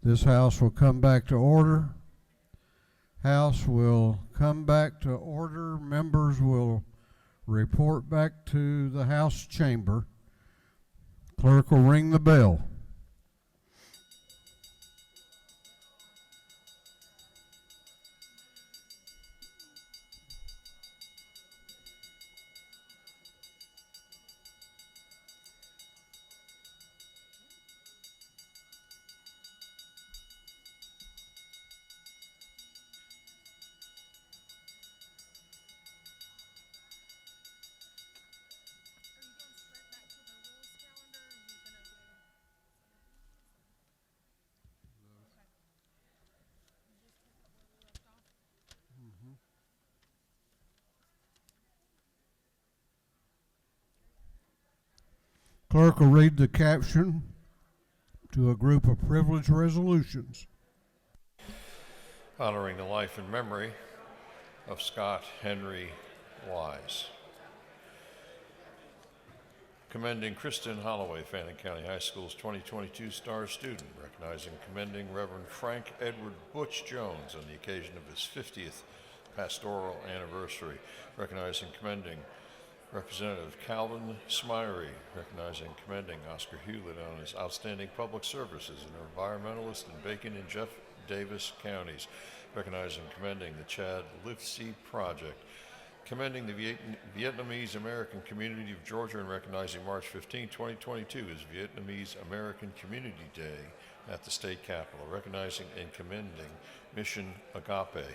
This House will come back to order. House will come back to order. Members will report back to the House chamber. Clerk will ring the bell. Clerk will read the caption to a group of privilege resolutions. Honoring the life and memory of Scott Henry Wise. Commending Kristen Holloway, Fannin County High School's 2022 Star Student. Recognizing and commending Reverend Frank Edward Butch Jones on the occasion of his 50th pastoral anniversary. Recognizing and commending Representative Calvin Smyrie, recognizing and commending Oscar Hewlett on his outstanding public service as an environmentalist in Bacon and Jeff Davis counties, recognizing and commending the Chad Livesey Project, commending the Vietnamese American community of Georgia, and recognizing March 15, 2022 as Vietnamese American Community Day at the state capitol, recognizing and commending Mission Agape.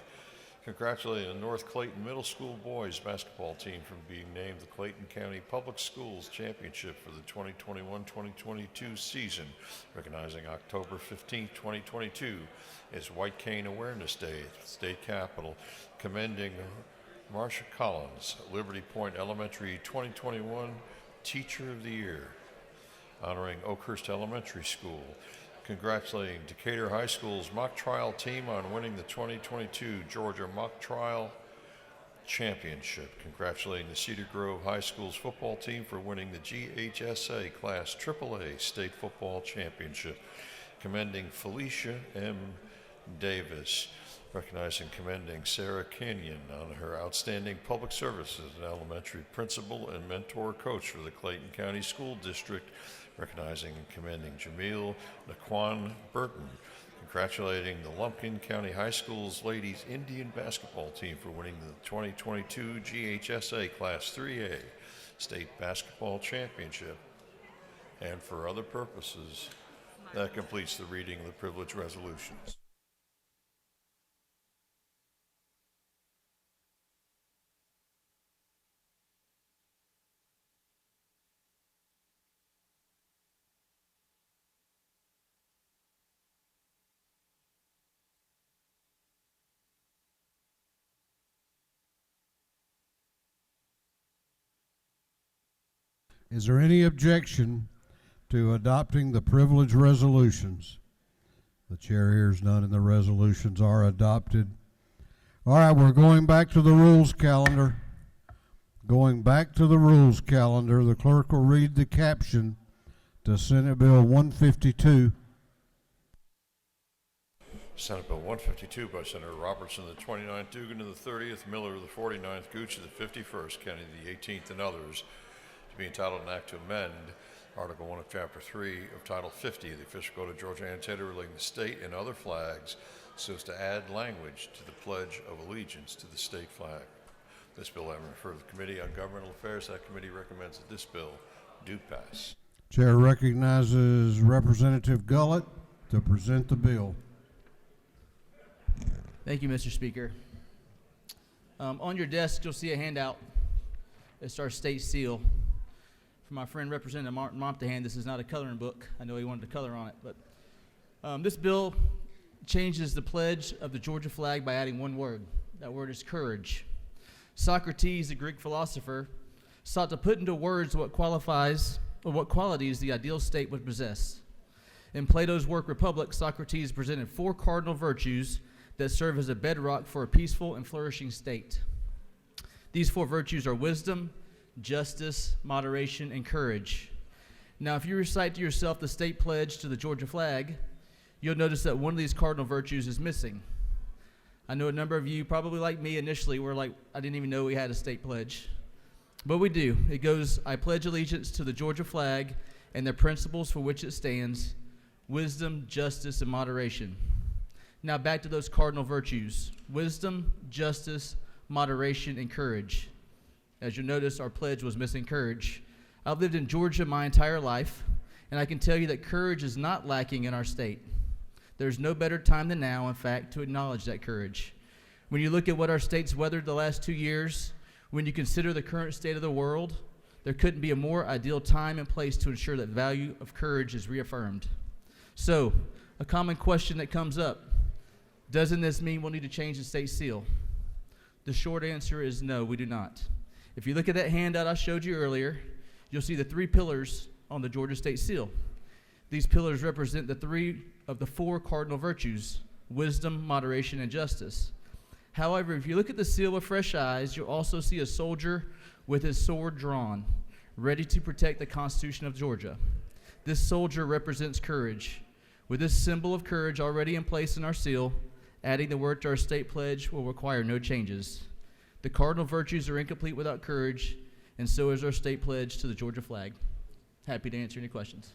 Congratulating the North Clayton Middle School boys basketball team for being named the Clayton County Public Schools Championship for the 2021-2022 season. Recognizing October 15, 2022 as White Cane Awareness Day at the state capitol. Commending Marsha Collins, Liberty Point Elementary 2021 Teacher of the Year. Honoring Oakhurst Elementary School. Congratulating Decatur High School's mock trial team on winning the 2022 Georgia Mock Trial Championship. Congratulating the Cedar Grove High School's football team for winning the GHSA Class AAA State Football Championship. Commending Felicia M. Davis. Recognizing and commending Sarah Kenyon on her outstanding public service as an elementary principal and mentor coach for the Clayton County School District. Recognizing and commending Jamil Naquan Burton. Congratulating the Lumpkin County High School's ladies Indian basketball team for winning the 2022 GHSA Class 3A State Basketball Championship. And for other purposes, that completes the reading of the privilege resolutions. Is there any objection to adopting the privilege resolutions? The chair hears none and the resolutions are adopted. All right, we're going back to the rules calendar. Going back to the rules calendar, the clerk will read the caption to Senate Bill 152. Senate Bill 152 by Senator Robertson, the 29th, Dugan of the 30th, Miller of the 49th, Gooch of the 51st, Kennedy of the 18th, and others, to be entitled an act to amend Article 1 of Chapter 3 of Title 50 of the Official Code of Georgia Annotated relating the state and other flags so as to add language to the Pledge of Allegiance to the state flag. This bill having referred to the Committee on Governmental Affairs, that committee recommends that this bill do pass. Chair recognizes Representative Gullett to present the bill. Thank you, Mr. Speaker. On your desk, you'll see a handout. It's our state seal. For my friend Representative Martin Montahan, this is not a coloring book. I know he wanted to color on it, but this bill changes the pledge of the Georgia flag by adding one word. That word is courage. Socrates, the Greek philosopher, sought to put into words what qualities the ideal state would possess. In Plato's work Republic, Socrates presented 4 cardinal virtues that serve as a bedrock for a peaceful and flourishing state. These 4 virtues are wisdom, justice, moderation, and courage. Now, if you recite to yourself the state pledge to the Georgia flag, you'll notice that one of these cardinal virtues is missing. I know a number of you, probably like me initially, were like, I didn't even know we had a state pledge. But we do. It goes, I pledge allegiance to the Georgia flag and the principles for which it stands, wisdom, justice, and moderation. Now back to those cardinal virtues: wisdom, justice, moderation, and courage. As you notice, our pledge was missing courage. I've lived in Georgia my entire life, and I can tell you that courage is not lacking in our state. There's no better time than now, in fact, to acknowledge that courage. When you look at what our state's weathered the last 2 years, when you consider the current state of the world, there couldn't be a more ideal time and place to ensure that value of courage is reaffirmed. So, a common question that comes up: doesn't this mean we'll need to change the state seal? The short answer is no, we do not. If you look at that handout I showed you earlier, you'll see the 3 pillars on the Georgia state seal. These pillars represent the 3 of the 4 cardinal virtues: wisdom, moderation, and justice. However, if you look at the seal with fresh eyes, you'll also see a soldier with his sword drawn, ready to protect the Constitution of Georgia. This soldier represents courage. With this symbol of courage already in place in our seal, adding the word to our state pledge will require no changes. The cardinal virtues are incomplete without courage, and so is our state pledge to the Georgia flag. Happy to answer any questions.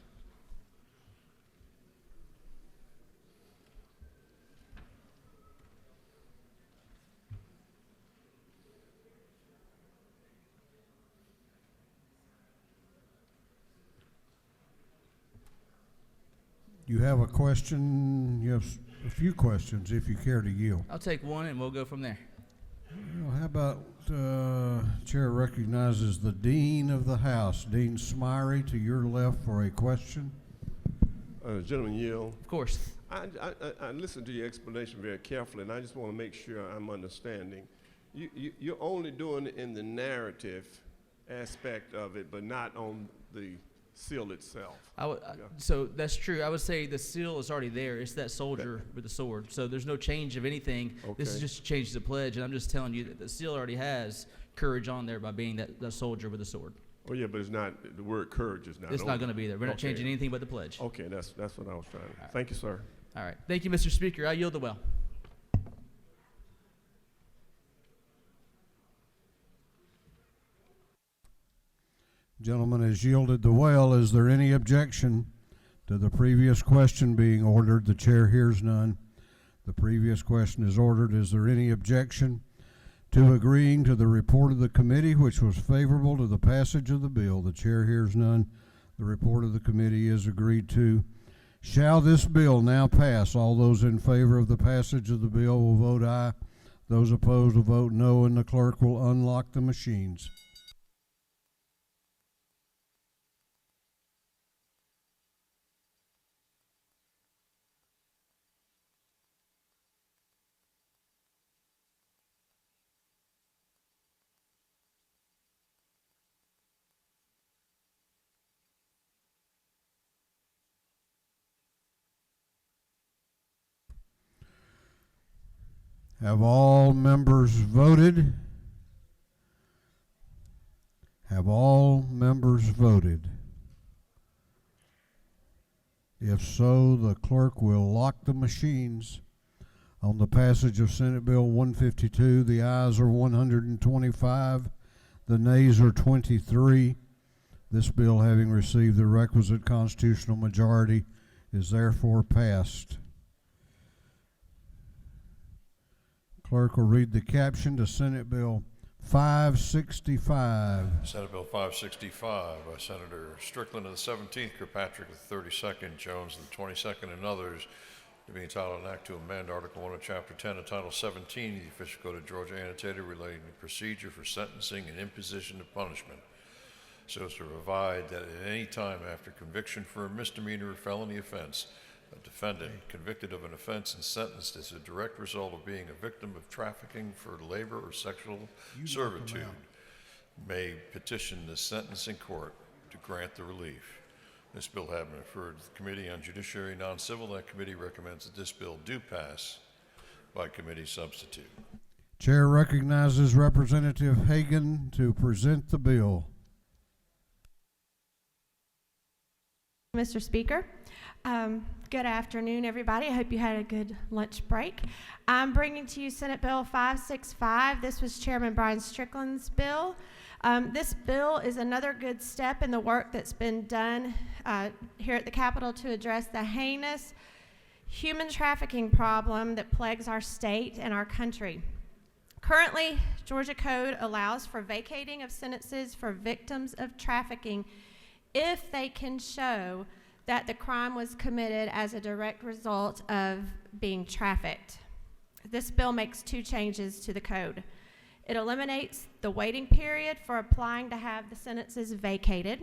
You have a question? You have a few questions if you care to yield. I'll take one and we'll go from there. Well, how about Chair recognizes the Dean of the House, Dean Smyrie, to your left for a question. Gentleman yield. Of course. I listened to your explanation very carefully, and I just want to make sure I'm understanding. You're only doing it in the narrative aspect of it, but not on the seal itself. So that's true. I would say the seal is already there. It's that soldier with the sword. So there's no change of anything. Okay. This is just a change to the pledge, and I'm just telling you that the seal already has courage on there by being that soldier with the sword. Oh yeah, but it's not, the word courage is not. It's not going to be there. We're not Okay. changing anything but the pledge. Okay, that's what I was trying to. Thank you, sir. All right. Thank you, Mr. Speaker. I yield the well. Gentleman has yielded the well. Is there any objection to the previous question being ordered? The chair hears none. The previous question is ordered. Is there any objection to agreeing to the report of the committee, which was favorable to the passage of the bill? The chair hears none. The report of the committee is agreed to. Shall this bill now pass? All those in favor of the passage of the bill will vote aye. Those opposed will vote no, and the clerk will unlock the machines. Have all members voted? Have all members voted? If so, the clerk will lock the machines on the passage of Senate Bill 152. The ayes are 125. The nays are 23. This bill, having received the requisite constitutional majority, is therefore passed. Clerk will read the caption to Senate Bill 565. Senate Bill 565 by Senator Strickland of the 17th, Kirkpatrick of the 32nd, Jones of the 22nd, and others, to be entitled an act to amend Article 1 of Chapter 10 of Title 17 of the Official Code of Georgia annotated relating to procedure for sentencing and imposition of punishment, so as to provide that at any time after conviction for a misdemeanor or felony offense, a defendant convicted of an offense and sentenced as a direct result of being a victim of trafficking for labor or sexual servitude may petition the sentencing court to grant the relief. This bill having been referred to the Committee on Judiciary Non-Civil, that committee recommends that this bill do pass by committee substitute. Chair recognizes Representative Hagan to present the bill. Mr. Speaker, Good afternoon, everybody. I hope you had a good lunch break. I'm bringing to you Senate Bill 565. This was Chairman Brian Strickland's bill. This bill is another good step in the work that's been done here at the Capitol to address the heinous human trafficking problem that plagues our state and our country. Currently, Georgia Code allows for vacating of sentences for victims of trafficking if they can show that the crime was committed as a direct result of being trafficked. This bill makes two changes to the code. It eliminates the waiting period for applying to have the sentences vacated.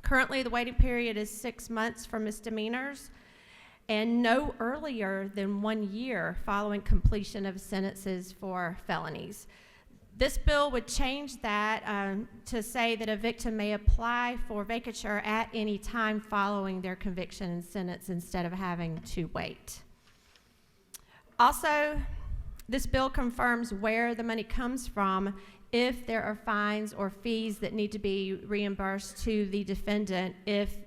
Currently, the waiting period is 6 months for misdemeanors and no earlier than 1 year following completion of sentences for felonies. This bill would change that to say that a victim may apply for vacatur at any time following their conviction and sentence instead of having to wait. Also, this bill confirms where the money comes from if there are fines or fees that need to be reimbursed to the defendant if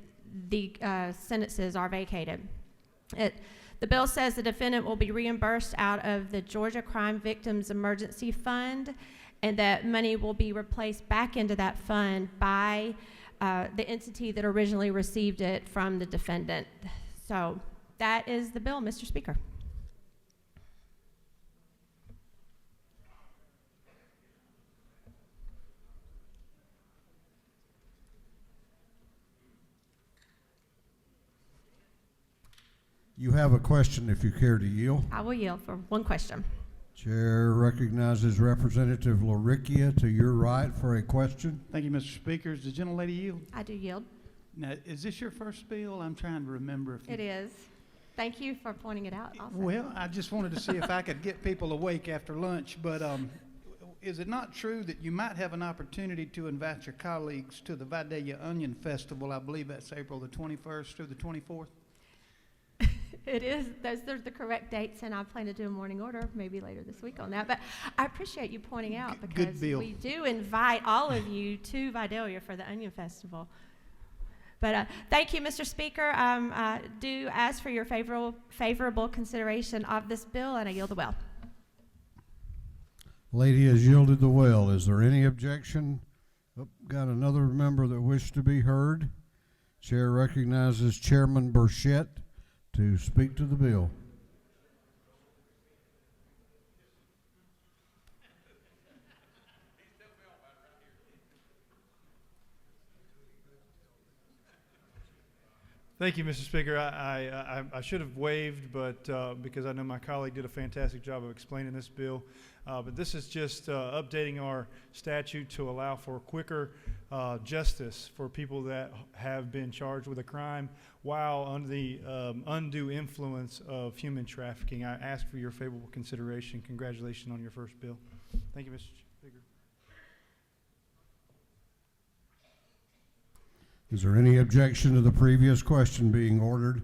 the sentences are vacated. The bill says the defendant will be reimbursed out of the Georgia Crime Victims Emergency Fund, and that money will be replaced back into that fund by the entity that originally received it from the defendant. So that is the bill, Mr. Speaker. You have a question if you care to yield. I will yield for one question. Chair recognizes Representative LaRicchia to your right for a question. Thank you, Mr. Speaker. Does the gentlelady yield? I do yield. Now, is this your first bill? I'm trying to remember if It is. Thank you for pointing it out also. Well, I just wanted to see if I could get people awake after lunch, but is it not true that you might have an opportunity to invite your colleagues to the Vidalia Onion Festival? I believe that's April the 21st through the 24th. It is. Those are the correct dates, and I plan to do a morning order maybe later this week on that. But I appreciate you pointing out because we do invite all of you to Vidalia for the Onion Festival. But thank you, Mr. Speaker. I do ask for your favorable consideration of this bill, and I yield the well. Lady has yielded the well. Is there any objection? Oh, got another member that wished to be heard. Chair recognizes Chairman Burchett to speak to the bill. Thank you, Mr. Speaker. I should have waived, but because I know my colleague did a fantastic job of explaining this bill. But this is just updating our statute to allow for quicker justice for people that have been charged with a crime while under the undue influence of human trafficking. I ask for your favorable consideration. Congratulations on your first bill. Thank you, Mr. Speaker. Is there any objection to the previous question being ordered?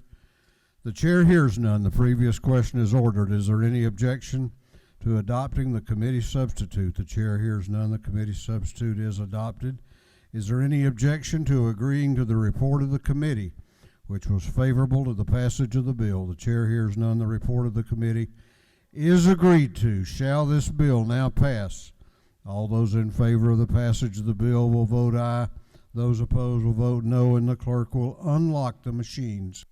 The chair hears none. The previous question is ordered. Is there any objection to adopting the committee substitute? The chair hears none. The committee substitute is adopted. Is there any objection to agreeing to the report of the committee, which was favorable to the passage of the bill? The chair hears none. The report of the committee is agreed to. Shall this bill now pass? All those in favor of the passage of the bill will vote aye. Those opposed will vote no, and the clerk will unlock the machines.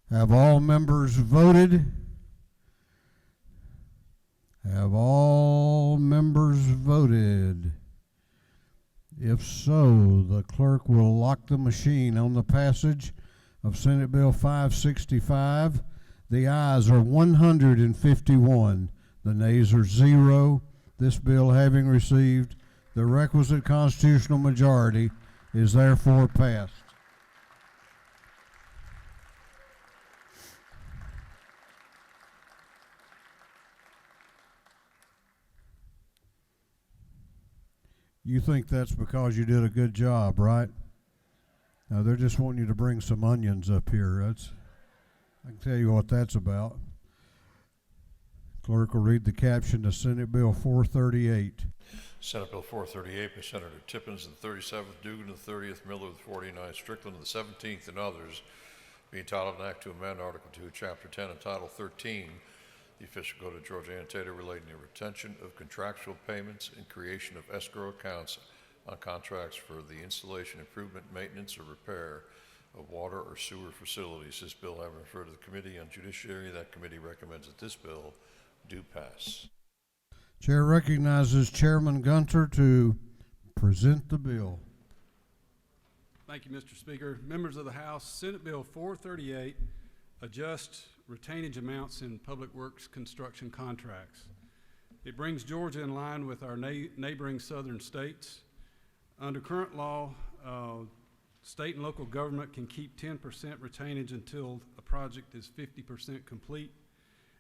Have all members voted? Have all members voted? If so, the clerk will lock the machine on the passage of Senate Bill 565. The ayes are 151. The nays are 0. This bill, having received the requisite constitutional majority, is therefore passed. You think that's because you did a good job, right? No, they're just wanting you to bring some onions up here. I can tell you what that's about. Clerk will read the caption to Senate Bill 438. Senate Bill 438 by Senator Tippins of the 37th, Dugan of the 30th, Miller of the 49th, Strickland of the 17th, and others, being entitled an act to amend Article 2, Chapter 10, and Title 13, the official code of Georgia Annotated relating to retention of contractual payments and creation of escrow accounts on contracts for the installation, improvement, maintenance, or repair of water or sewer facilities. This bill having referred to the Committee on Judiciary, that committee recommends that this bill do pass. Chair recognizes Chairman Gunter to present the bill. Thank you, Mr. Speaker. Members of the House, Senate Bill 438 adjusts retainage amounts in public works construction contracts. It brings Georgia in line with our neighboring southern states. Under current law, state and local government can keep 10% retainage until a project is 50% complete,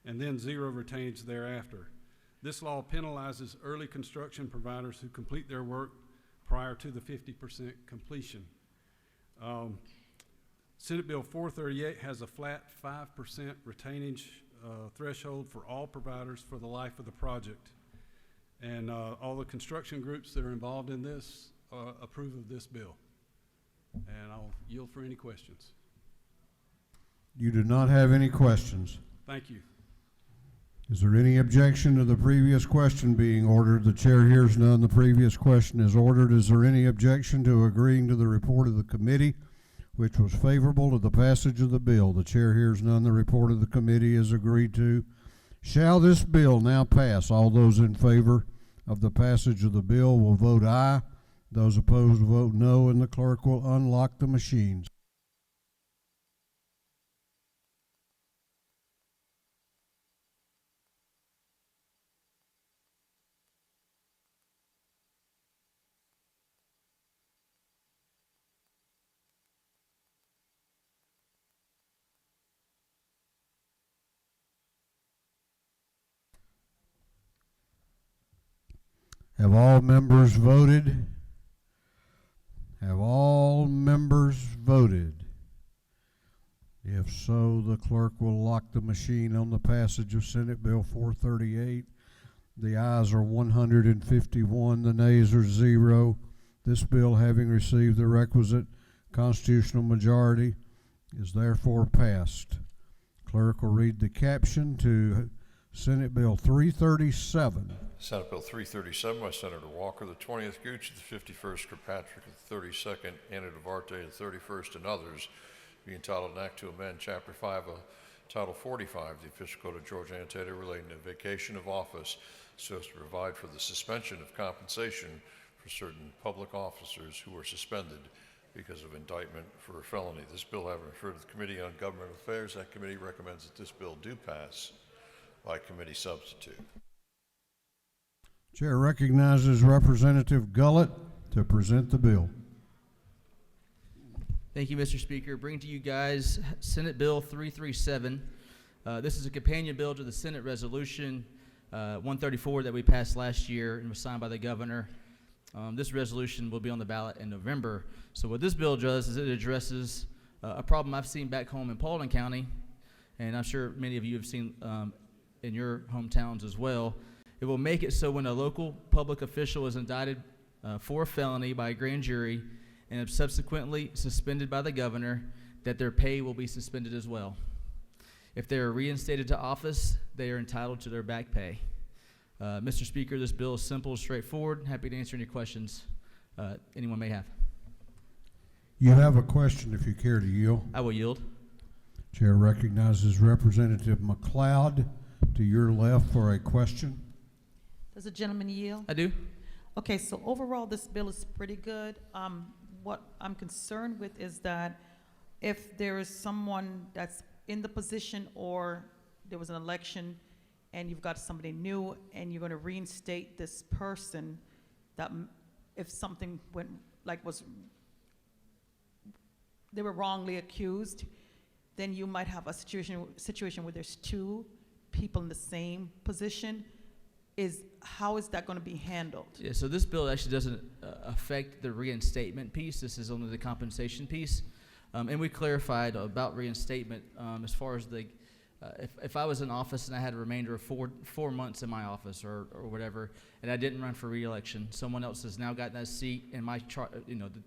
and then zero retainage thereafter. This law penalizes early construction providers who complete their work prior to the 50% completion. Senate Bill 438 has a flat 5% retainage threshold for all providers for the life of the project. And all the construction groups that are involved in this approve of this bill. And I'll yield for any questions. You do not have any questions. Thank you. Is there any objection to the previous question being ordered? The chair hears none. The previous question is ordered. Is there any objection to agreeing to the report of the committee, which was favorable to the passage of the bill? The chair hears none. The report of the committee is agreed to. Shall this bill now pass? All those in favor of the passage of the bill will vote aye. Those opposed will vote no, and the clerk will unlock the machines. Have all members voted? Have all members voted? If so, the clerk will lock the machine on the passage of Senate Bill 438. The ayes are 151, the nays are 0. This bill, having received the requisite constitutional majority, is therefore passed. Clerk will read the caption to Senate Bill 337. Senate Bill 337 by Senator Walker, the 20th, Gooch of the 51st, Kirkpatrick of the 32nd, Anna Duarte of the 31st, and others, be entitled an act to amend Chapter 5 of Title 45, the official code of Georgia Annotated relating to vacation of office, so as to provide for the suspension of compensation for certain public officers who are suspended because of indictment for a felony. This bill having referred to the Committee on Government Affairs, that committee recommends that this bill do pass by committee substitute. Chair recognizes Representative Gullett to present the bill. Thank you, Mr. Speaker. Bring to you guys Senate Bill 337. This is a companion bill to the Senate Resolution 134 that we passed last year and was signed by the governor. This resolution will be on the ballot in November. So what this bill does is it addresses a problem I've seen back home in Paulding County, and I'm sure many of you have seen in your hometowns as well. It will make it so when a local public official is indicted for a felony by a grand jury and is subsequently suspended by the governor, that their pay will be suspended as well. If they are reinstated to office, they are entitled to their back pay. Mr. Speaker, this bill is simple and straightforward. Happy to answer any questions anyone may have. You have a question if you care to yield. I will yield. Chair recognizes Representative McLeod to your left for a question. Does the gentleman yield? I do. Okay, so overall, this bill is pretty good. What I'm concerned with is that if there is someone that's in the position or there was an election and you've got somebody new and you're going to reinstate this person, that if something went, they were wrongly accused, then you might have a situation where there's two people in the same position. how is that going to be handled? Yeah, so this bill actually doesn't affect the reinstatement piece. This is only the compensation piece. And we clarified about reinstatement as far as the, if I was in office and I had a remainder of four months in my office or whatever, and I didn't run for re-election, someone else has now gotten that seat, and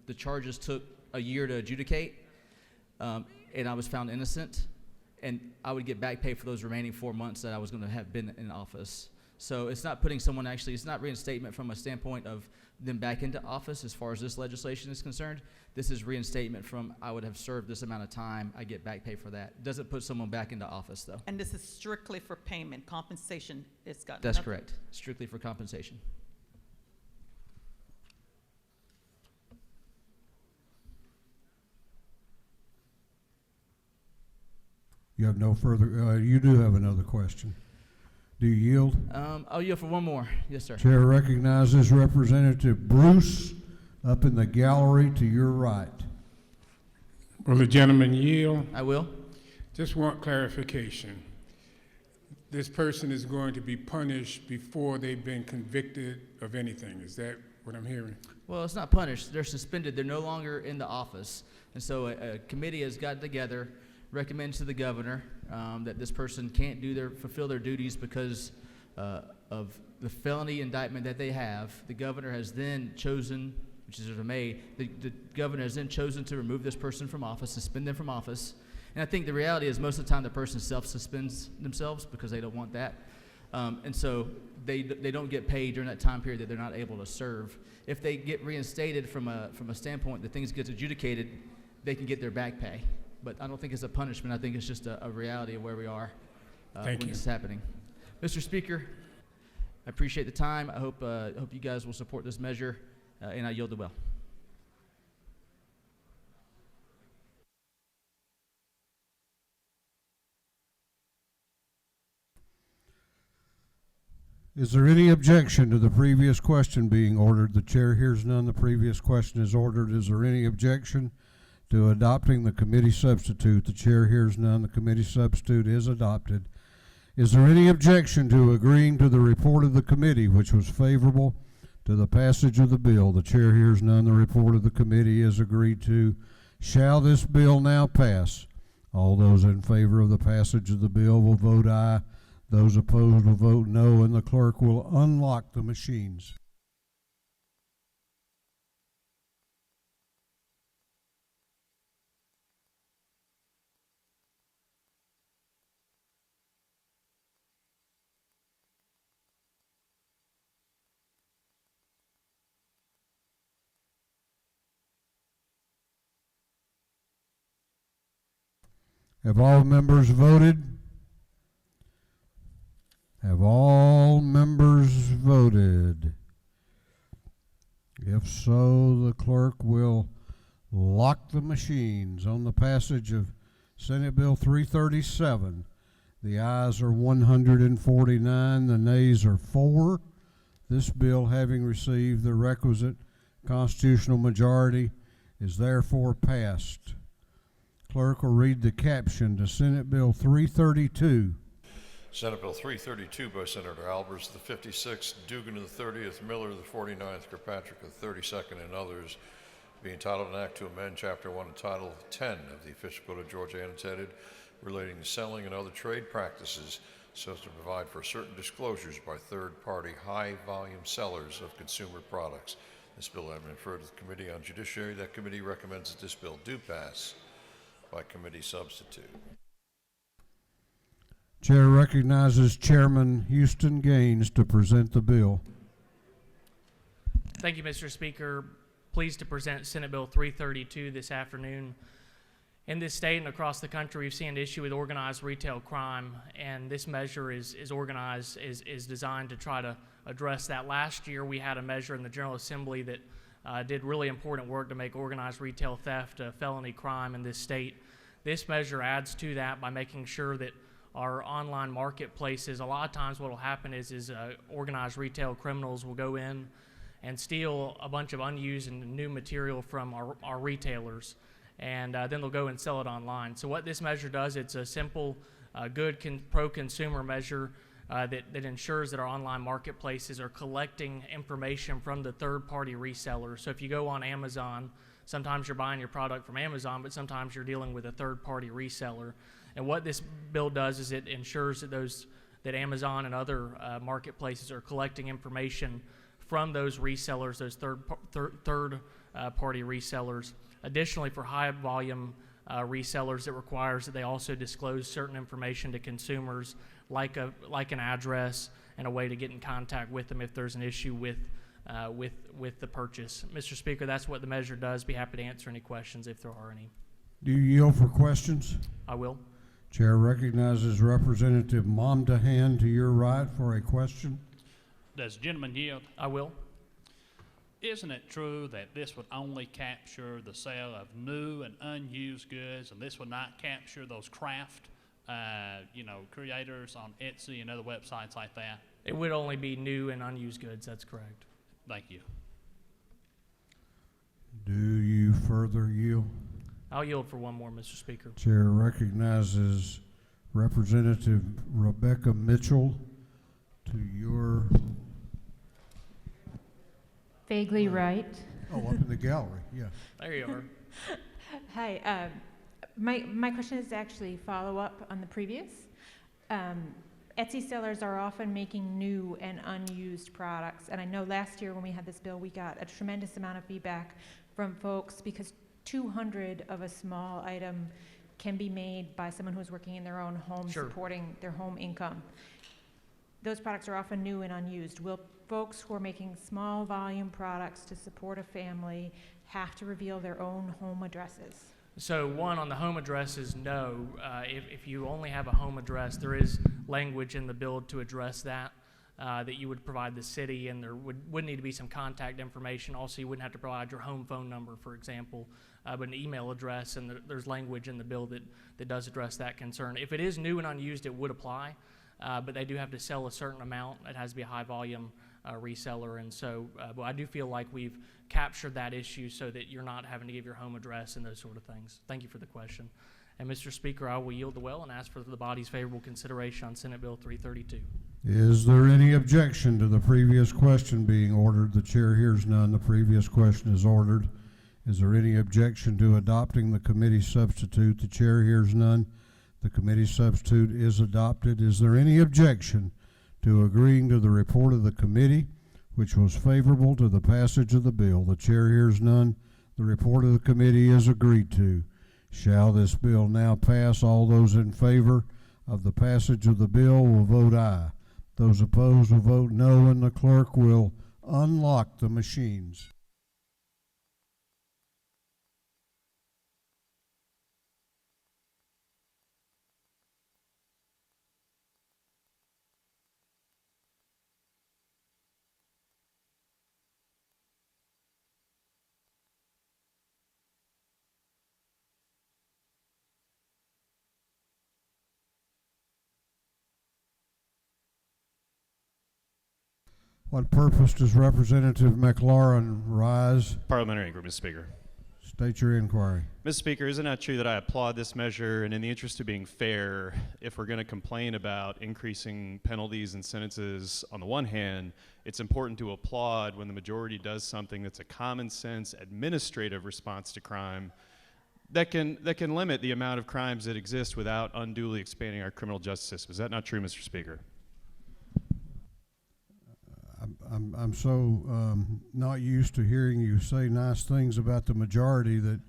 the charges took a year to adjudicate, and I was found innocent, and I would get back pay for those remaining 4 months that I was going to have been in office. So it's not putting someone it's not reinstatement from a standpoint of them back into office as far as this legislation is concerned. This is reinstatement from I would have served this amount of time, I get back pay for that. It doesn't put someone back into office though. And this is strictly for payment, compensation, it's got That's nothing. correct, strictly for compensation. You have no further, you do have another question. Do you yield? I'll yield for one more. Yes, sir. Chair recognizes Representative Bruce up in the gallery to your right. Will the gentleman yield? I will. Just want clarification. This person is going to be punished before they've been convicted of anything. Is that what I'm hearing? Well, it's not punished. They're suspended. They're no longer in the office. And so a committee has gotten together, recommends to the governor that this person can't fulfill their duties because of the felony indictment that they have. The governor has then chosen, which is in May, the governor has then chosen to remove this person from office, suspend them from office. And I think the reality is most of the time the person self-suspends themselves because they don't want that. And so they don't get paid during that time period that they're not able to serve. If they get reinstated from a standpoint that things get adjudicated, they can get their back pay. But I don't think it's a punishment. I think it's just a reality of where we are when this is happening. Mr. Speaker, I appreciate the time. I hope you guys will support this measure, and I yield the well. Is there any objection to the previous question being ordered? The chair hears none. The previous question is ordered. Is there any objection to adopting the committee substitute? The chair hears none. The committee substitute is adopted. Is there any objection to agreeing to the report of the committee, which was favorable to the passage of the bill? The chair hears none. The report of the committee is agreed to. Shall this bill now pass? All those in favor of the passage of the bill will vote aye. Those opposed will vote no, and the clerk will unlock the machines. Have all members voted? Have all members voted? If so, the clerk will lock the machines on the passage of Senate Bill 337. The ayes are 149, the nays are 4. This bill, having received the requisite constitutional majority, is therefore passed. Clerk will read the caption to Senate Bill 332. Senate Bill 332 by Senator Albers, the 56th, Dugan the 30th, Miller the 49th, Kirkpatrick the 32nd, and others, being titled an act to amend Chapter 1 and Title 10 of the Official Code of Georgia annotated relating to selling and other trade practices so as to provide for certain disclosures by third-party high-volume sellers of consumer products. This bill has been referred to the Committee on Judiciary. That committee recommends that this bill do pass by committee substitute. Chair recognizes Chairman Houston Gaines to present the bill. Thank you, Mr. Speaker. Pleased to present Senate Bill 332 this afternoon. In this state and across the country, we've seen an issue with organized retail crime, and this measure is designed to try to address that. Last year, we had a measure in the General Assembly that did really important work to make organized retail theft a felony crime in this state. This measure adds to that by making sure that our online marketplaces, a lot of times what will happen is organized retail criminals will go in and steal a bunch of unused and new material from our retailers, and then they'll go and sell it online. So what this measure does, it's a simple, good pro-consumer measure that ensures that our online marketplaces are collecting information from the third-party resellers. So if you go on Amazon, sometimes you're buying your product from Amazon, but sometimes you're dealing with a third-party reseller. And what this bill does is it ensures that Amazon and other marketplaces are collecting information from those resellers, those third-party resellers. Additionally, for high-volume resellers, it requires that they also disclose certain information to consumers, like an address and a way to get in contact with them if there's an issue with the purchase. Mr. Speaker, that's what the measure does. Be happy to answer any questions if there are any. Do you yield for questions? I will. Chair recognizes Representative Momdahan to your right for a question. Does the gentleman yield? I will. Isn't it true that this would only capture the sale of new and unused goods, and this would not capture those craft, creators on Etsy and other websites like that? It would only be new and unused goods. That's correct. Thank you. Do you further yield? I'll yield for one more, Mr. Speaker. Chair recognizes Representative Rebecca Mitchell to your... Vaguely right. Oh, up in the gallery, yeah. There you are. Hi. My question is actually follow-up on the previous. Etsy sellers are often making new and unused products. And I know last year when we had this bill, we got a tremendous amount of feedback from folks because 200 of a small item can be made by someone who's working in their own home, Sure. supporting their home income. Those products are often new and unused. Will folks who are making small volume products to support a family have to reveal their own home addresses? So one, on the home addresses, no. If you only have a home address, there is language in the bill to address that, that you would provide the city, and there would need to be some contact information. Also, you wouldn't have to provide your home phone number, for example, but an email address, and there's language in the bill that does address that concern. If it is new and unused, it would apply, but they do have to sell a certain amount. It has to be a high volume reseller, and so but I do feel like we've captured that issue so that you're not having to give your home address and those sort of things. Thank you for the question. And Mr. Speaker, I will yield the well and ask for the body's favorable consideration on Senate Bill 332. Is there any objection to the previous question being ordered? The chair hears none. The previous question is ordered. Is there any objection to adopting the committee substitute? The chair hears none. The committee substitute is adopted. Is there any objection to agreeing to the report of the committee, which was favorable to the passage of the bill? The chair hears none. The report of the committee is agreed to. Shall this bill now pass? All those in favor of the passage of the bill will vote aye. Those opposed will vote no, and the clerk will unlock the machines. What purpose does Representative McLaurin rise? Parliamentary inquiry, Mr. Speaker. State your inquiry. Mr. Speaker, isn't it true that I applaud this measure, and in the interest of being fair, if we're going to complain about increasing penalties and sentences on the one hand, it's important to applaud when the majority does something that's a common sense administrative response to crime that can limit the amount of crimes that exist without unduly expanding our criminal justice system. Is that not true, Mr. Speaker? I'm so not used to hearing you say nice things about the majority that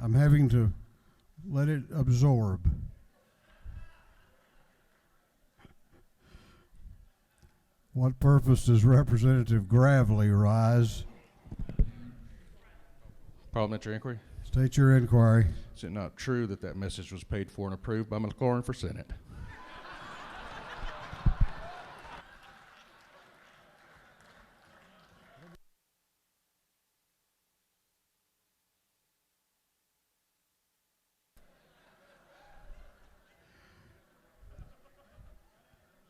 I'm having to let it absorb. What purpose does Representative Gravely rise? Parliamentary inquiry. State your inquiry. Is it not true that that message was paid for and approved by McLaurin for Senate?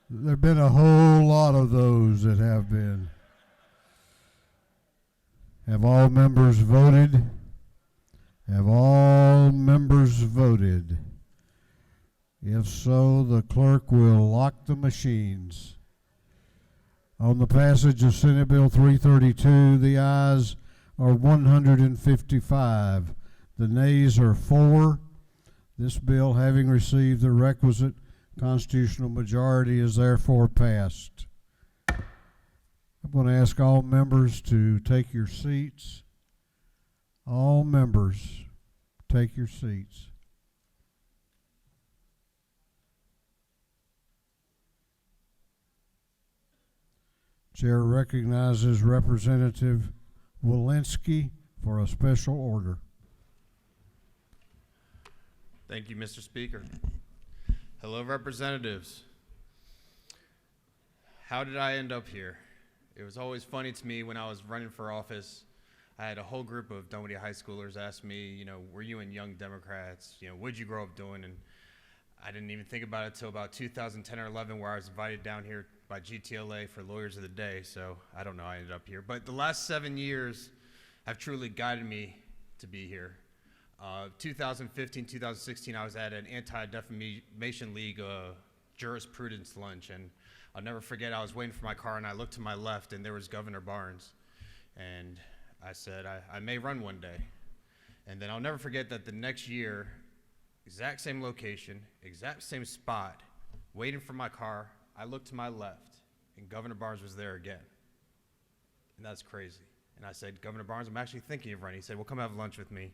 There have been a whole lot of those that have been. Have all members voted? Have all members voted? If so, the clerk will lock the machines. On the passage of Senate Bill 332, the ayes are 155. The nays are 4. This bill, having received the requisite constitutional majority, is therefore passed. I'm going to ask all members to take your seats. All members, take your seats. Chair recognizes Representative Walensky for a special order. Thank you, Mr. Speaker. Hello, representatives. How did I end up here? It was always funny to me when I was running for office. I had a whole group of Dunwoody high schoolers ask me, were you in Young Democrats? What'd you grow up doing? And I didn't even think about it till about 2010 or 11, where I was invited down here by GTLA for Lawyers of the Day. So I don't know how I ended up here. But the last 7 years have truly guided me to be here. 2015, 2016, I was at an Anti-Defamation League jurisprudence lunch, and I'll never forget, I was waiting for my car, and I looked to my left, and there was Governor Barnes. And I said, I may run one day. And then I'll never forget that the next year, exact same location, exact same spot, waiting for my car, I looked to my left, and Governor Barnes was there again. And that's crazy. And I said, Governor Barnes, I'm actually thinking of running. He said, well, come have lunch with me.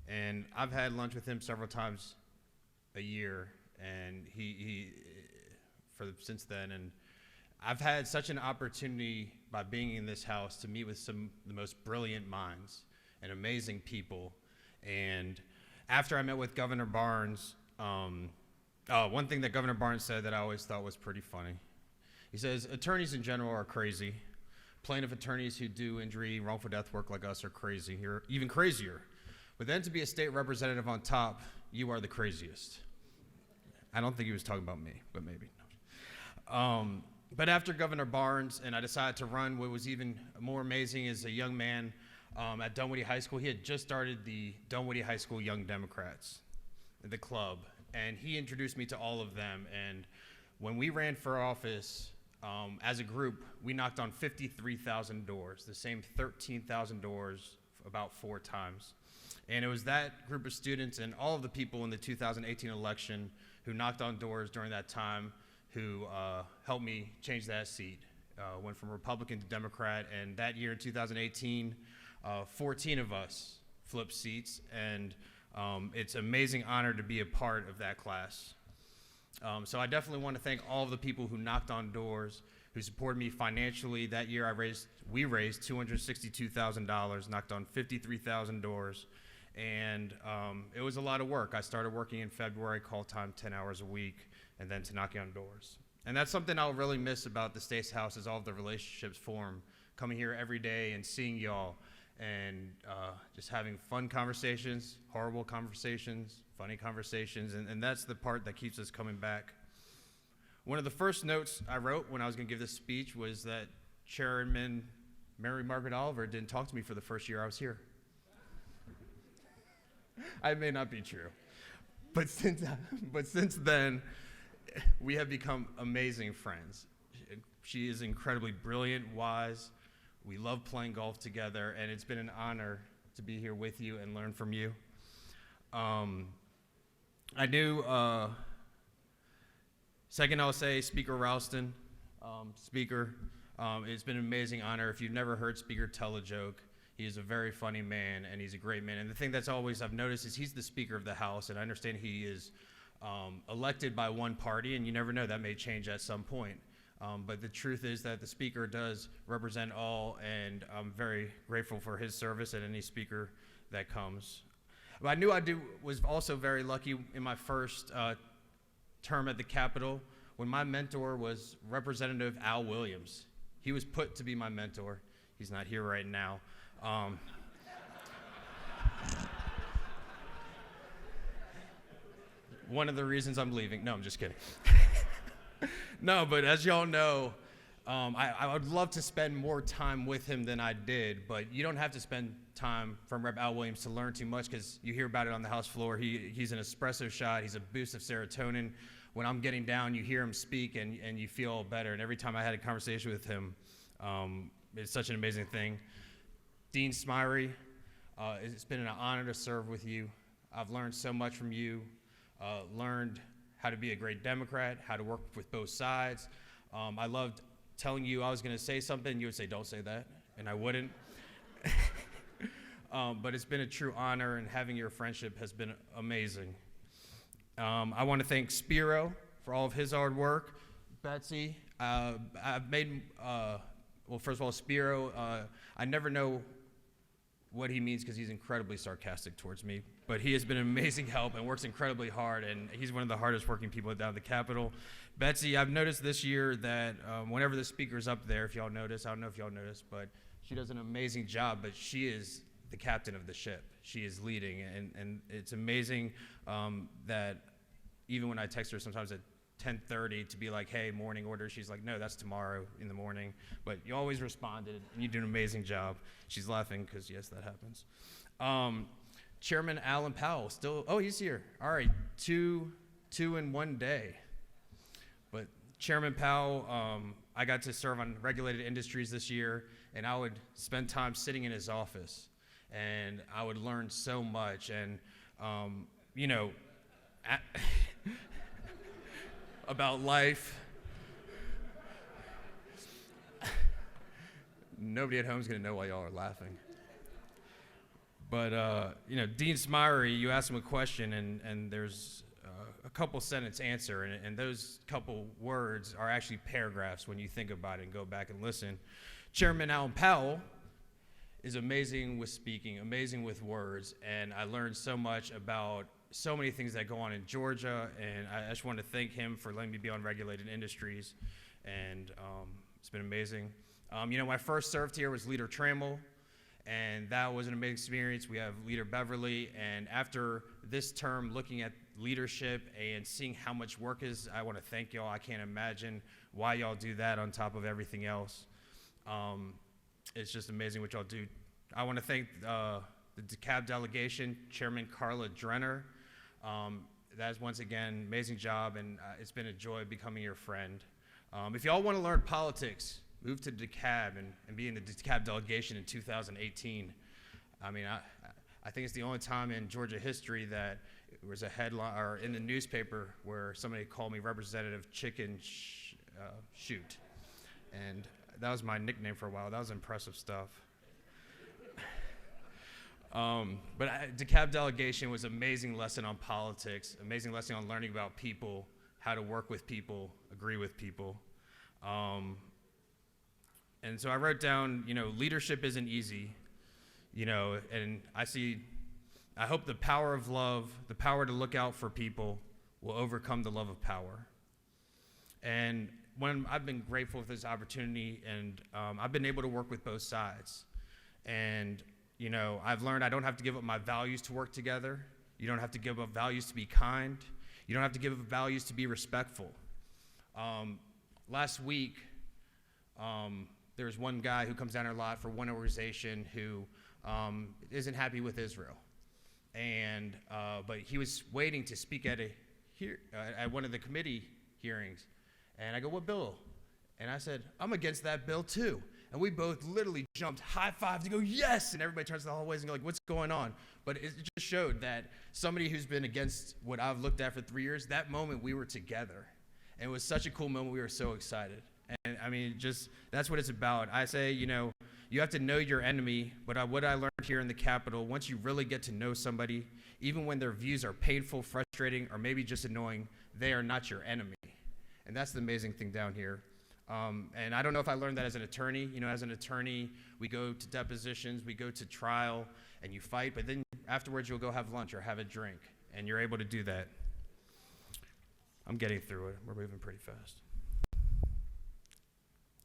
And I've had lunch with him several times a year, and since then, and I've had such an opportunity by being in this house to meet with some of the most brilliant minds and amazing people. And after I met with Governor Barnes, one thing that Governor Barnes said that I always thought was pretty funny. He says, attorneys in general are crazy. Plaintiff attorneys who do injury, wrongful death work like us are crazy. You're even crazier. But then to be a state representative on top, you are the craziest. I don't think he was talking about me, but maybe. But after Governor Barnes and I decided to run, what was even more amazing is a young man at Dunwoody High School. He had just started the Dunwoody High School Young Democrats, the club, and he introduced me to all of them. And when we ran for office, as a group, we knocked on 53,000 doors, the same 13,000 doors about 4 times. And it was that group of students and all of the people in the 2018 election who knocked on doors during that time who helped me change that seat. Went from Republican to Democrat, and that year in 2018, 14 of us flipped seats, and it's an amazing honor to be a part of that class. So I definitely want to thank all of the people who knocked on doors, who supported me financially. That year we raised $262,000, knocked on 53,000 doors. And it was a lot of work. I started working in February, call time 10 hours a week, and then to knocking on doors. And that's something I'll really miss about the State's House, is all of the relationships formed, coming here every day and seeing y'all, and just having fun conversations, horrible conversations, funny conversations, and that's the part that keeps us coming back. One of the first notes I wrote when I was going to give this speech was that Chairman Mary Margaret Oliver didn't talk to me for the first year I was here. I may not be true, but since then, we have become amazing friends. She is incredibly brilliant, wise. We love playing golf together, and it's been an honor to be here with you and learn from you. I knew, second I'll say Speaker Ralston. Speaker, it's been an amazing honor. If you've never heard Speaker tell a joke, he is a very funny man, and he's a great man. And the thing that's always I've noticed is he's the Speaker of the House, and I understand he is elected by one party, and you never know, that may change at some point. But the truth is that the Speaker does represent all, and I'm very grateful for his service and any Speaker that comes. But I knew was also very lucky in my first term at the Capitol when my mentor was Representative Al Williams. He was put to be my mentor. He's not here right now. One of the reasons I'm leaving. No, I'm just kidding. No, but as y'all know, I would love to spend more time with him than I did, but you don't have to spend time from Rep. Al Williams to learn too much, because you hear about it on the House floor. He's an espresso shot. He's a boost of serotonin. When I'm getting down, you hear him speak, and you feel better. And every time I had a conversation with him, it's such an amazing thing. Dean Smyrie, it's been an honor to serve with you. I've learned so much from you, learned how to be a great Democrat, how to work with both sides. I loved telling you I was going to say something, you would say, don't say that, and I wouldn't. But it's been a true honor, and having your friendship has been amazing. I want to thank Spiro for all of his hard work. Betsy, I've made, well, first of all, Spiro, I never know what he means because he's incredibly sarcastic towards me, but he has been an amazing help and works incredibly hard, and he's one of the hardest working people down at the Capitol. Betsy, I've noticed this year that whenever the speaker's up there, if y'all notice, I don't know if y'all notice, but she does an amazing job, but she is the captain of the ship. She is leading, and it's amazing that even when I text her sometimes at 10:30 to be like, hey, morning order, she's like, no, that's tomorrow in the morning. But you always responded, and you do an amazing job. She's laughing because, yes, that happens. Chairman Alan Powell, still, oh, he's here. All right, two in one day. But Chairman Powell, I got to serve on regulated industries this year, and I would spend time sitting in his office, and I would learn so much. And, you know, about life. Nobody at home is going to know why y'all are laughing. But, you know, Dean Smyrie, you asked him a question, and there's a couple sentence answer, and those couple words are actually paragraphs when you think about it and go back and listen. Chairman Alan Powell is amazing with speaking, amazing with words, and I learned so much about so many things that go on in Georgia, and I just want to thank him for letting me be on regulated industries, and it's been amazing. You know, when I first served here was Leader Trammell, and that was an amazing experience. We have Leader Beverly, and after this term, looking at leadership and seeing how much work is, I want to thank y'all. I can't imagine why y'all do that on top of everything else. It's just amazing what y'all do. I want to thank the DeKalb delegation, Chairman Carla Drenner. That is, once again, amazing job, and it's been a joy becoming your friend. If y'all want to learn politics, move to DeKalb and be in the DeKalb delegation in 2018. I mean, I think it's the only time in Georgia history that there was a headline or in the newspaper where somebody called me Representative Chicken Shoot. And that was my nickname for a while. That was impressive stuff. But DeKalb delegation was an amazing lesson on politics, amazing lesson on learning about people, how to work with people, agree with people. And so I wrote down, you know, leadership isn't easy, you know, and I hope the power of love, the power to look out for people will overcome the love of power. And when I've been grateful for this opportunity, and I've been able to work with both sides. And you know, I've learned I don't have to give up my values to work together. You don't have to give up values to be kind. You don't have to give up values to be respectful. Last week, there was one guy who comes down our lot for one organization who isn't happy with Israel. And, but he was waiting to speak at one of the committee hearings. And I go, what bill? And I said, I'm against that bill too. And we both literally jumped, high-fived to go, yes! And everybody turns to the hallways and go like, what's going on? But it just showed that somebody who's been against what I've looked at for 3 years, that moment we were together. And it was such a cool moment, we were so excited. And I mean, just, that's what it's about. I say, you know, you have to know your enemy, but what I learned here in the Capitol, once you really get to know somebody, even when their views are painful, frustrating, or maybe just annoying, they are not your enemy. And that's the amazing thing down here. And I don't know if I learned that as an attorney. You know, as an attorney, we go to depositions, we go to trial, and you fight, but then afterwards you'll go have lunch or have a drink, and you're able to do that. I'm getting through it. We're moving pretty fast.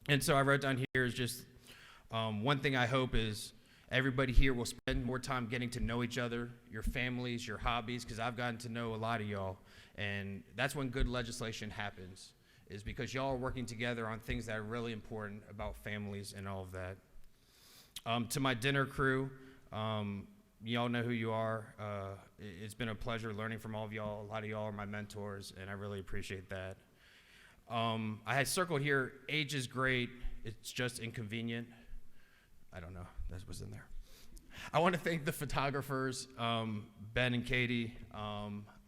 And so I wrote down here is just one thing I hope is everybody here will spend more time getting to know each other, your families, your hobbies, because I've gotten to know a lot of y'all, and that's when good legislation happens. is because y'all are working together on things that are really important about families and all of that. To my dinner crew, y'all know who you are. It's been a pleasure learning from all of y'all. A lot of y'all are my mentors, and I really appreciate that. I had circled here, age is great, it's just inconvenient. I don't know, that was in there. I want to thank the photographers, Ben and Katie.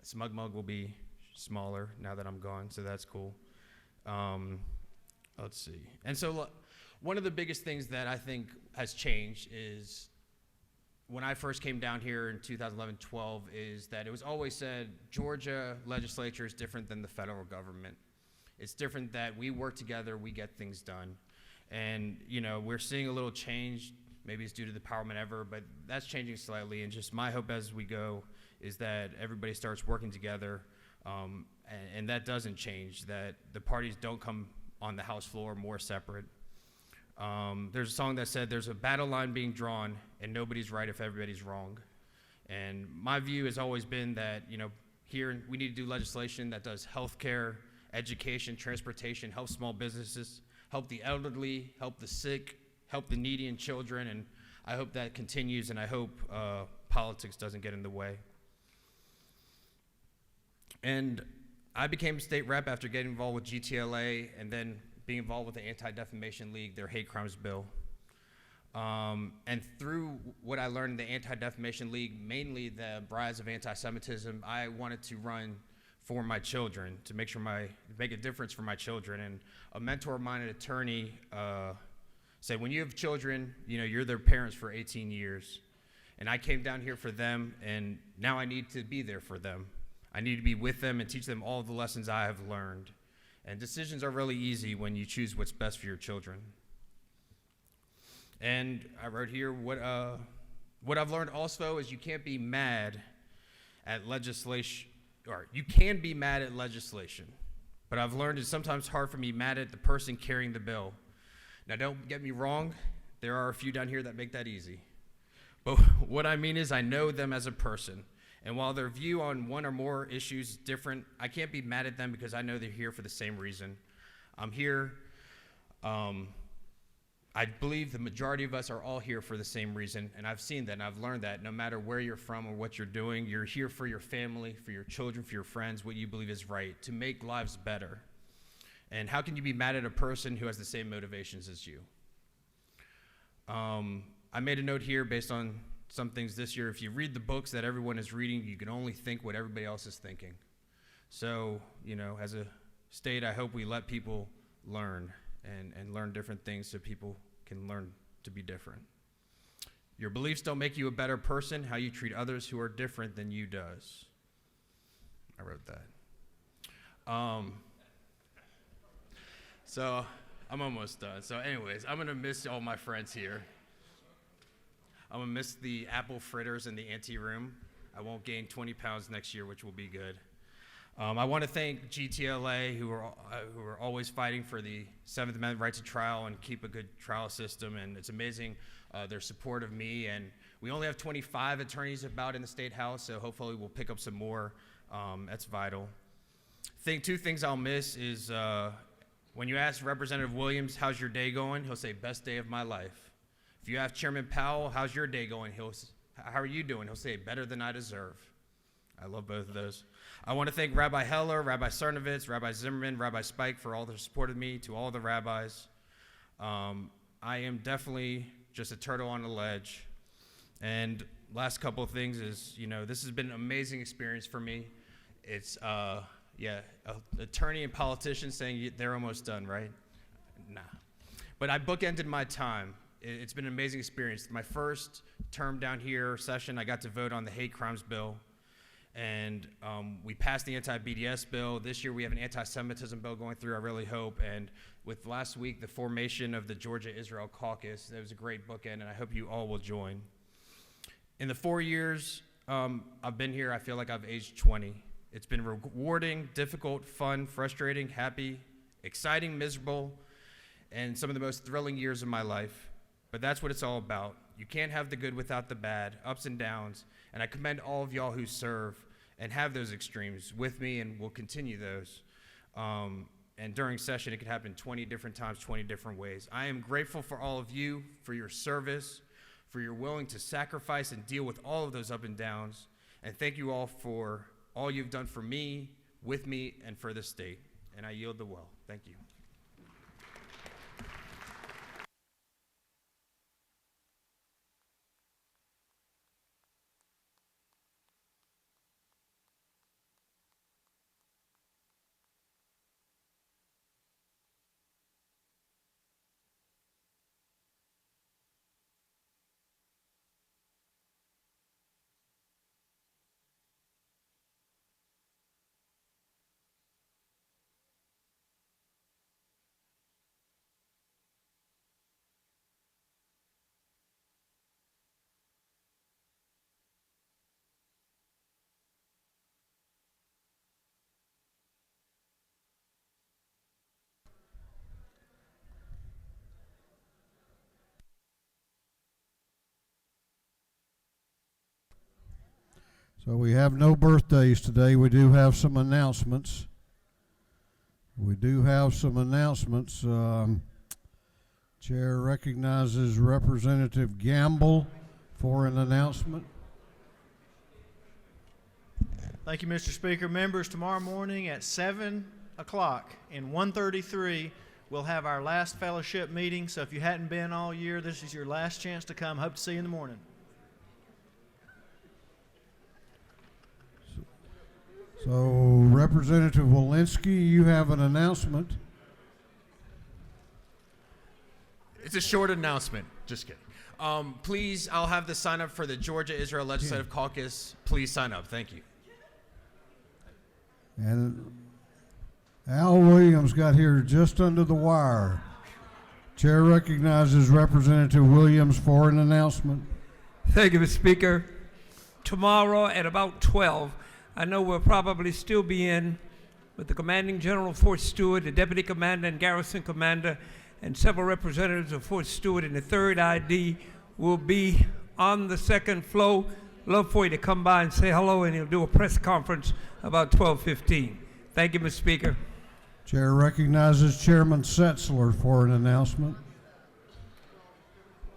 Smug Mug will be smaller now that I'm gone, so that's cool. Let's see. And so one of the biggest things that I think has changed is when I first came down here in 2011-12 is that it was always said Georgia legislature is different than the federal government. It's different that we work together, we get things done. And we're seeing a little change. Maybe it's due to the empowerment ever, but that's changing slightly. And just my hope as we go is that everybody starts working together, and that doesn't change, that the parties don't come on the House floor more separate. There's a song that said there's a battle line being drawn and nobody's right if everybody's wrong. And my view has always been that, here we need to do legislation that does healthcare, education, transportation, help small businesses, help the elderly, help the sick, help the needy and children, and I hope that continues, and I hope politics doesn't get in the way. And I became a state rep after getting involved with GTLA and then being involved with the Anti-Defamation League, their hate crimes bill. And through what I learned in the Anti-Defamation League, mainly the rise of anti-Semitism, I wanted to run for my children, to make a difference for my children. And a mentor of mine, an attorney, said, when you have children, you're their parents for 18 years. And I came down here for them, and now I need to be there for them. I need to be with them and teach them all the lessons I have learned. And decisions are really easy when you choose what's best for your children. And I wrote here, what I've learned also is you can't be mad at legislation, or you can be mad at legislation. But I've learned it's sometimes hard for me mad at the person carrying the bill. Now, don't get me wrong, there are a few down here that make that easy. But what I mean is I know them as a person. And while their view on one or more issues is different, I can't be mad at them because I know they're here for the same reason. I'm here. I believe the majority of us are all here for the same reason, and I've seen that, and I've learned that no matter where you're from or what you're doing, you're here for your family, for your children, for your friends, what you believe is right, to make lives better. And how can you be mad at a person who has the same motivations as you? I made a note here based on some things this year. If you read the books that everyone is reading, you can only think what everybody else is thinking. So, as a state, I hope we let people learn and learn different things so people can learn to be different. Your beliefs don't make you a better person. How you treat others who are different than you does. I wrote that. So I'm almost done. So anyways, I'm gonna miss all my friends here. I'm gonna miss the apple fritters in the ante room. I won't gain 20 pounds next year, which will be good. I want to thank GTLA, who are always fighting for the 7th Amendment right to trial and keep a good trial system, and it's amazing their support of me. And we only have 25 attorneys about in the State House, so hopefully we'll pick up some more. That's vital. Two things I'll miss is when you ask Representative Williams, how's your day going? He'll say, best day of my life. If you ask Chairman Powell, how's your day going? How are you doing? He'll say, better than I deserve. I love both of those. I want to thank Rabbi Heller, Rabbi Cernovitz, Rabbi Zimmerman, Rabbi Spike for all their support of me, to all the rabbis. I am definitely just a turtle on the ledge. And last couple of things is, this has been an amazing experience for me. It's, an attorney and politician saying they're almost done, right? Nah. But I bookended my time. It's been an amazing experience. My first term down here, session, I got to vote on the hate crimes bill. And we passed the anti-BDS bill. This year we have an anti-Semitism bill going through, I really hope. And with last week, the formation of the Georgia-Israel caucus, that was a great bookend, and I hope you all will join. In the 4 years I've been here, I feel like I've aged 20. It's been rewarding, difficult, fun, frustrating, happy, exciting, miserable, and some of the most thrilling years of my life. But that's what it's all about. You can't have the good without the bad, ups and downs. And I commend all of y'all who serve and have those extremes with me and will continue those. And And during session, it could happen 20 different times, 20 different ways. I am grateful for all of you, for your service, for your willing to sacrifice and deal with all of those up and downs. And thank you all for all you've done for me, with me, and for the state. And I yield the well. Thank you. So we have no birthdays today. We do have some announcements. Chair recognizes Representative Gamble for an announcement. Thank you, Mr. Speaker. Members, tomorrow morning at 7 o'clock in 133, we'll have our last fellowship meeting. So if you hadn't been all year, this is your last chance to come. Hope to see you in the morning. So, Representative Walensky, you have an announcement. It's a short announcement. Just kidding. Please, I'll have the sign up for the Georgia Israel Legislative Caucus. Please sign up. Thank you. And Al Williams got here just under the wire. Chair recognizes Representative Williams for an announcement. Thank you, Mr. Speaker. Tomorrow at about 12, I know we'll probably still be in with the Commanding General of Fort Stewart, the Deputy Commander and Garrison Commander, and several representatives of Fort Stewart, and the 3rd ID will be on the 2nd floor. Love for you to come by and say hello, and he'll do a press conference about 12:15. Thank you, Mr. Speaker. Chair recognizes Chairman Setzler for an announcement.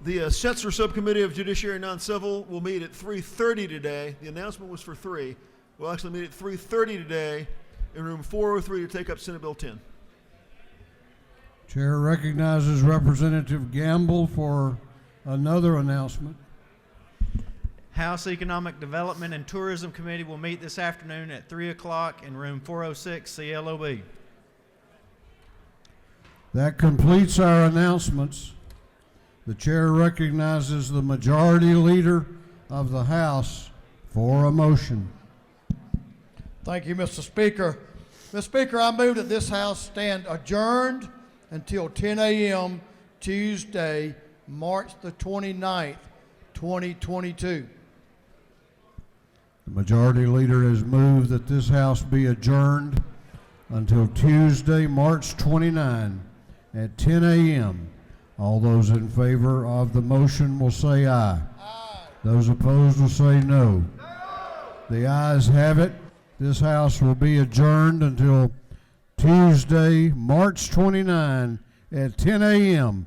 The Setzler Subcommittee of Judiciary and Non-Civil will meet at 3:30 today. The announcement was for 3. We'll actually meet at 3:30 today in room 403 to take up Senate Bill 10. Chair recognizes Representative Gamble for another announcement. House Economic Development and Tourism Committee will meet this afternoon at 3 o'clock in room 406 CLOB. That completes our announcements. The chair recognizes the Majority Leader of the House for a motion. Thank you, Mr. Speaker. Mr. Speaker, I move that this House stand adjourned until 10 a.m. Tuesday, March the 29th, 2022. The Majority Leader has moved that this House be adjourned until Tuesday, March 29 at 10 a.m. All those in favor of the motion will say aye. Aye. Those opposed will say no. No. The ayes have it. This House will be adjourned until Tuesday, March 29 at 10 a.m.